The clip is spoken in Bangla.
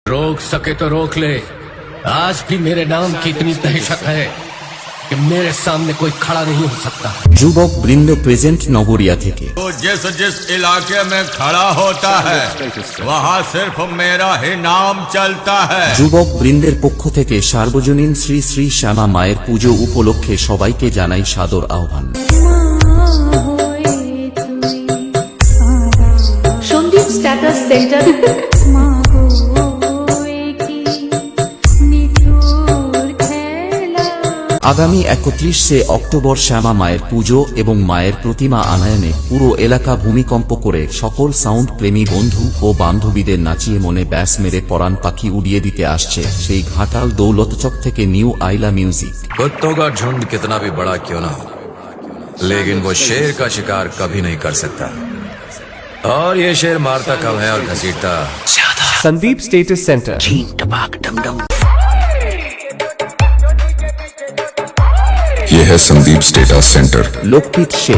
रोक सके तो रोक ले। आज भी मेरे नाम की इतनी दहशत है कि मेरे सामने कोई खड़ा नहीं हो सकता। যুবক বৃন্দ প্রেজেন্ট নগরিয়া থেকে। तो जिस जिस इलाके में खड़ा होता है वहाँ सिर्फ मेरा ही नाम चलता है। যুবক বৃন্দের পক্ষ থেকে সার্বজনীন শ্রী শ্রী শ্যামা মায়ের পুজো উপলক্ষে সবাইকে জানাই সাদর আহ্বান। Sandip status centre. আগামী 31শে অক্টোবর শ্যামা মায়ের পুজো এবং মায়ের প্রতিমা আনয়নে পুরো এলাকা ভূমিকম্প করে সকল সাউন্ড প্রেমী বন্ধু ও বান্ধবীদের নাচিয়ে মনে ব্যাস মেরে পরাণ পাখি উড়িয়ে দিতে আসছে সেই ঘাটাল দৌলতচক থেকে নিউ আইলা মিউজিক। कुत्तों का झुंड कितना भी बड़ा क्यों ना हो, लेकिन वो शेर का शिकार कभी नहीं कर सकता। और ये शेर मारता कम है और घसीटता ज्यादा। Sandeep status centre. ये है संदीप स्टेटस सेंटर। লোকপিত সে।